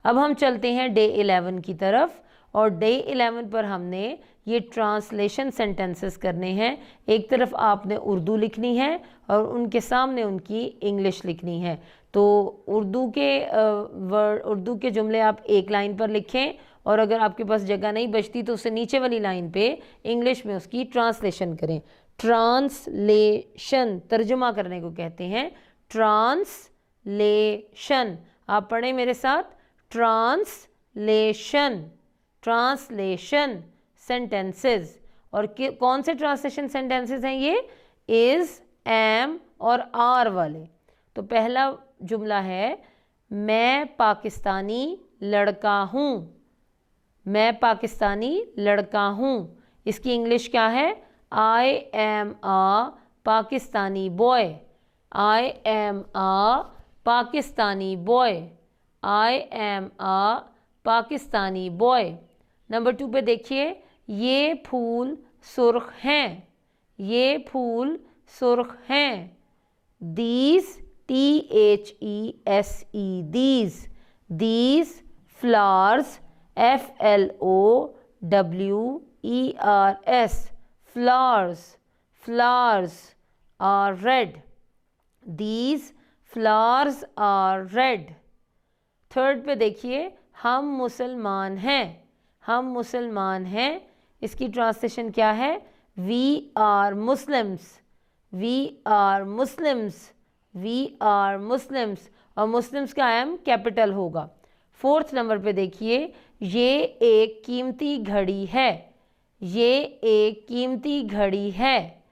अब हम चलते हैं डे 11 की तरफ, और डे 11 पर हमने ये ट्रांसलेशन सेंटेंसेस करने हैं। एक तरफ आपने उर्दू लिखनी है और उनके सामने उनकी इंग्लिश लिखनी है। तो उर्दू के जुमले आप एक लाइन पर लिखें, और अगर आपके पास जगह नहीं बचती तो उससे नीचे वाली लाइन पे इंग्लिश में उसकी ट्रांसलेशन करें। ट्रांसलेशन तर्जुमा करने को कहते हैं। ट्रांसलेशन, आप पढ़ें मेरे साथ, ट्रांसलेशन, ट्रांसलेशन सेंटेंसेस। और कौन से ट्रांसलेशन सेंटेंसेस हैं ये? इज, एम और आर वाले। तो पहला जुमला है, मैं पाकिस्तानी लड़का हूँ। मैं पाकिस्तानी लड़का हूँ। इसकी इंग्लिश क्या है? I am a Pakistani boy. I am a Pakistani boy. I am a Pakistani boy. Number 2 पे देखिए, ये फूल सुर्ख हैं। ये फूल सुर्ख हैं। These, THESE, these, these flowers, FLOWERS, flowers, flowers are red. These flowers are red. Third पे देखिए, हम मुसलमान हैं। हम मुसलमान हैं। इसकी ट्रांसलेशन क्या है? We are Muslims. We are Muslims. We are Muslims. और मुस्लिम्स का एम कैपिटल होगा। फोर्थ नंबर पे देखिए, ये एक कीमती घड़ी है। ये एक कीमती घड़ी है।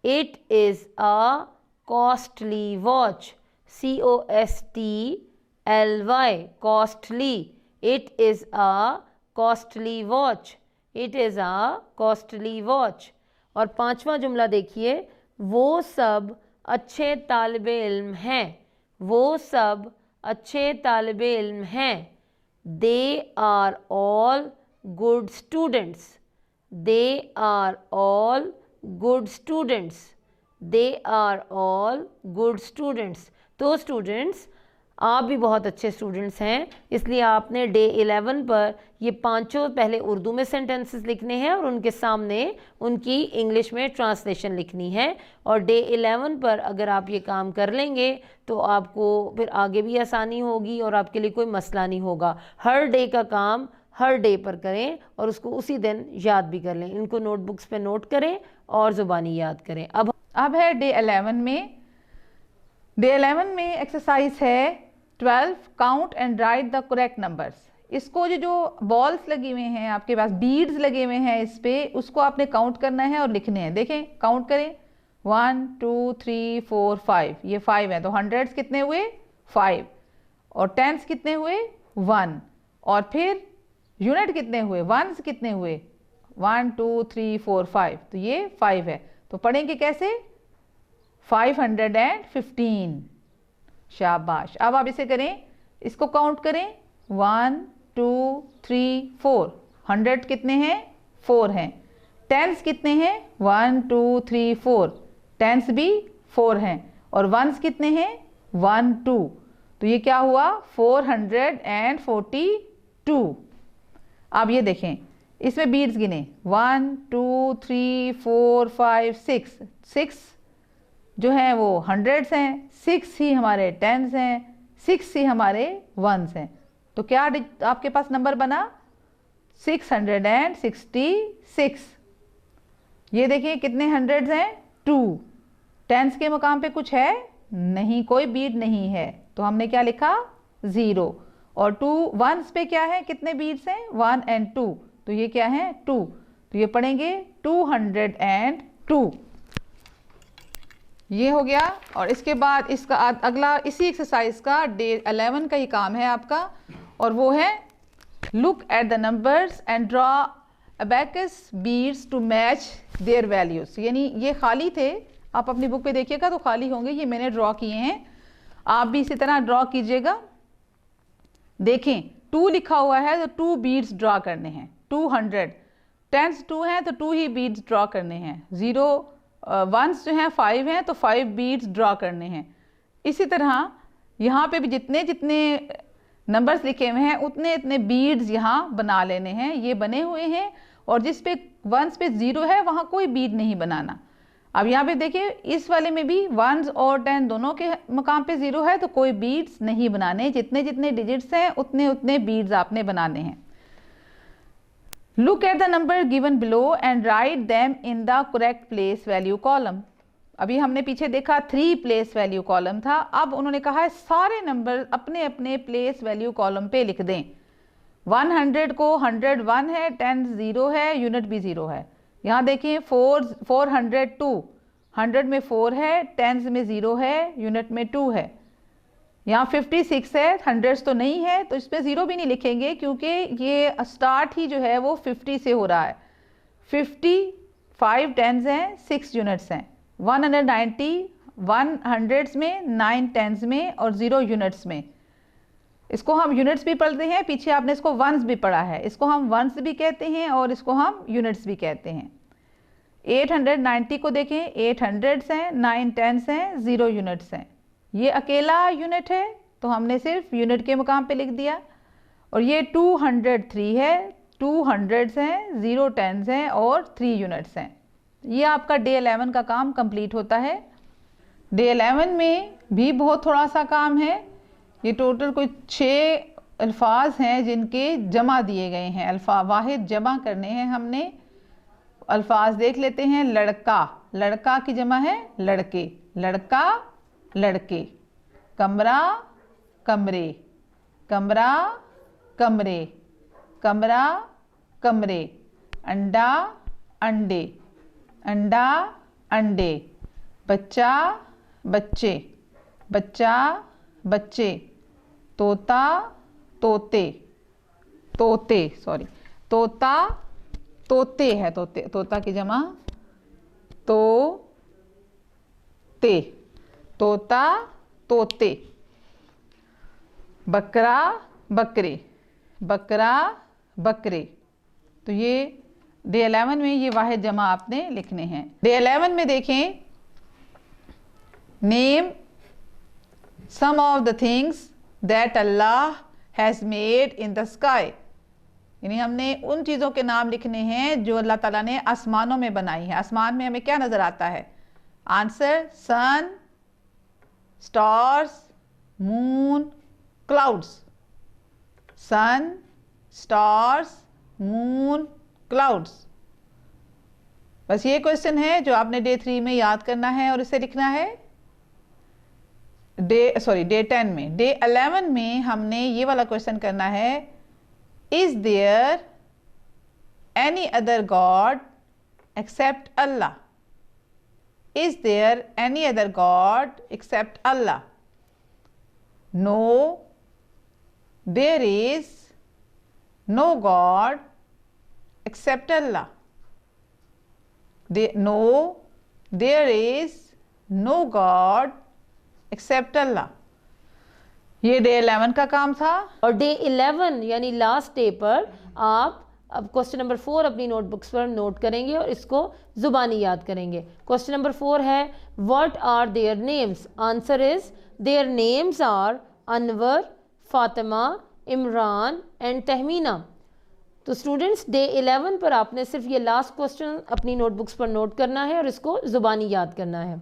It is a costly watch. COSTLY, costly. It is a costly watch. It is a costly watch. और पांचवा जुमला देखिए, वो सब अच्छे तालिबे इल्म हैं। वो सब अच्छे तालिबे इल्म हैं। They are all good students. They are all good students. They are all good students. तो स्टूडेंट्स, आप भी बहुत अच्छे स्टूडेंट्स हैं, इसलिए आपने डे 11 पर ये पांचों पहले उर्दू में सेंटेंसेस लिखने हैं और उनके सामने उनकी इंग्लिश में ट्रांसलेशन लिखनी है। और डे 11 पर अगर आप ये काम कर लेंगे तो आपको फिर आगे भी आसानी होगी और आपके लिए कोई मसला नहीं होगा। हर डे का काम हर डे पर करें और उसको उसी दिन याद भी कर लें। इनको नोटबुक्स पे नोट करें और ज़ुबानी याद करें। अब है डे 11 में। डे 11 में एक्सरसाइज है 12, count and right the correct numbers. इसको जो बॉल्स लगे हुए हैं आपके पास, बीड्स लगे हुए हैं इस पे, उसको आपने काउंट करना है और लिखने हैं। देखें, काउंट करें, 1 2 3 4 5। ये 5 है, तो हंड्रेड्स कितने हुए? 5। और टेंस कितने हुए? 1। और फिर यूनिट कितने हुए? वंस कितने हुए? 1 2 3 4 5। तो ये 5 है। तो पढ़ेंगे कैसे? 515। शाबाश। अब आप इसे करें, इसको काउंट करें, 1 2 3 4। 100 कितने हैं? 4 हैं। टेंस कितने हैं? 1 2 3 4। टेंस भी 4 हैं। और वंस कितने हैं? 1 2। तो ये क्या हुआ? 442। अब ये देखें, इसमें बीड्स गिने, 1 2 3 4 5 6। 6 जो हैं वो हंड्रेड्स हैं, 6 ही हमारे टेंस हैं, 6 ही हमारे वंस हैं। तो क्या आपके पास नंबर बना? 666। ये देखिए कितने हंड्रेड्स हैं? 2। टेंस के मुकाम पे कुछ है? नहीं, कोई बीड नहीं है, तो हमने क्या लिखा? 0। और 2 वंस पे क्या है? कितने बीड्स हैं? 1 और 2। तो ये क्या है? 2। तो ये पढ़ेंगे 202। ये हो गया। और इसके बाद इसका अगला इसी एक्सरसाइज का डे 11 का ही काम है आपका, और वो है look at the numbers and draw abacus beads to match their values. यानी ये खाली थे, आप अपनी बुक पे देखिएगा तो खाली होंगे, ये मैंने ड्रॉ किए हैं। आप भी इसी तरह ड्रॉ कीजिएगा। देखें, 2 लिखा हुआ है तो 2 बीड्स ड्रॉ करने हैं। 200 टेंस 2 हैं तो 2 ही बीड्स ड्रॉ करने हैं। 0 वंस जो हैं 5 हैं तो 5 बीड्स ड्रॉ करने हैं। इसी तरह यहाँ पे भी जितने जितने नंबर्स लिखे हुए हैं उतने इतने बीड्स यहाँ बना लेने हैं। ये बने हुए हैं और जिस पे वंस पे 0 है वहाँ कोई बीड नहीं बनाना। अब यहाँ पे देखिए इस वाले में भी वंस और 10 दोनों के मकाम पे 0 है तो कोई बीड्स नहीं बनाने, जितने जितने डिजिट्स हैं उतने उतने बीड्स आपने बनाने हैं। Look at the number given below and write them in the correct place value column. अभी हमने पीछे देखा 3 प्लेस वैल्यू कॉलम था, अब उन्होंने कहा है सारे नंबर अपने अपने प्लेस वैल्यू कॉलम पे लिख दें। 100 को 101 है, 10 0 है, यूनिट भी 0 है। यहाँ देखिए 402, 100 में 4 है, टेंस में 0 है, यूनिट में 2 है। यहाँ 56 है, हंड्रेड्स तो नहीं है तो इसमें 0 भी नहीं लिखेंगे क्योंकि ये स्टार्ट ही जो है वो 50 से हो रहा है। 55 टेंस हैं, 6 यूनिट्स हैं। 190 100s में, 9 टेंस में और 0 यूनिट्स में। इसको हम यूनिट्स भी पढ़ते हैं, पीछे आपने इसको वंस भी पढ़ा है। इसको हम वंस भी कहते हैं और इसको हम यूनिट्स भी कहते हैं। 890 को देखें, 8 हंड्रेड्स हैं, 9 टेंस हैं, 0 यूनिट्स हैं। ये अकेला यूनिट है तो हमने सिर्फ यूनिट के मुकाम पे लिख दिया। और ये 203 है, 2 हंड्रेड्स हैं, 0 टेंस हैं और 3 यूनिट्स हैं। ये आपका डे 11 का काम कंप्लीट होता है। डे 11 में भी बहुत थोड़ा सा काम है। ये टोटल कोई 6 अल्फाज हैं जिनके जमा दिए गए हैं, अल्फा वाहिद जमा करने हैं हमने। अल्फाज देख लेते हैं। लड़का, लड़का की जमा है लड़के, लड़का लड़के। कमरा कमरे, कमरा कमरे, कमरा कमरे। अंडा अंडे, अंडा अंडे। बच्चा बच्चे, बच्चा बच्चे। तोता तोते, तोते सॉरी तोता तोते है, तोते, तोता की जमा तो ते, तोता तोते। बकरा बकरे, बकरा बकरे। तो ये डे 11 में ये वाहिद जमा आपने लिखने हैं। डे 11 में देखें, name some of the things that Allah has made in the sky. यानी हमने उन चीज़ों के नाम लिखने हैं जो अल्लाह ताला ने आसमानों में बनाई हैं। आसमान में हमें क्या नज़र आता है? आंसर सन, स्टार्स, मून, क्लाउड्स। सन, स्टार्स, मून, क्लाउड्स। बस ये क्वेश्चन है जो आपने डे 3 में याद करना है और इसे लिखना है। डे 10 में। डे 11 में हमने ये वाला क्वेश्चन करना है, is there any other God except Allah? Is there any other God except Allah? No, there is no God except Allah. No, there is no God except Allah. ये day 11 का काम था। और डे 11 यानी last day पर आप अब question number 4 अपनी नोटबुक्स पर नोट करेंगे और इसको जुबानी याद करेंगे। क्वेश्चन नंबर 4 है, what are their names? Answer is their names are Anwar, Fatima, Imran and Tahmina. तो स्टूडेंट्स डे 11 पर आपने सिर्फ ये लास्ट क्वेश्चन अपनी नोटबुक्स पर नोट करना है और इसको जुबानी याद करना है।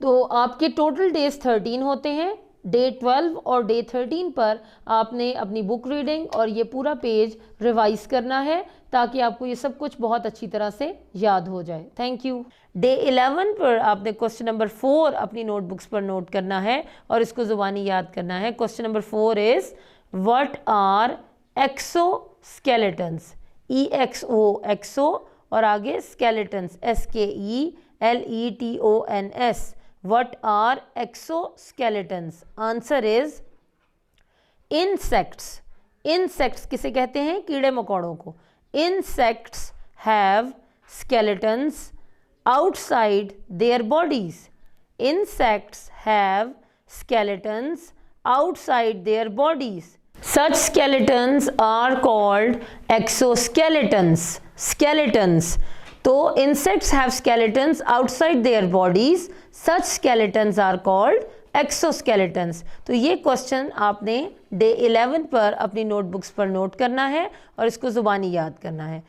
तो आपके टोटल डेज 13 होते हैं। डे 12 और डे 13 पर आपने अपनी बुक रीडिंग और ये पूरा पेज रिवाइज करना है ताकि आपको ये सब कुछ बहुत अच्छी तरह से याद हो जाए। Thank you. डे 11 पर आपने क्वेश्चन नंबर 4 अपनी नोटबुक्स पर नोट करना है और इसको ज़ुबानी याद करना है। Question number 4 is what are exoskeletons? EXO exo और आगे skeletons SKELETONS। What are exoskeletons? Answer is insects. Insects किसे कहते हैं? कीड़े मकोड़ों को। Insects have skeletons outside their bodies. Insects have skeletons outside their bodies. Such skeletons are called exoskeletons. Skeletons. तो insects have skeletons outside their bodies. Such skeletons are called exoskeletons. तो ये question आपने डे 11 पर अपनी notebooks पर note करना है और इसको ज़ुबानी याद करना है।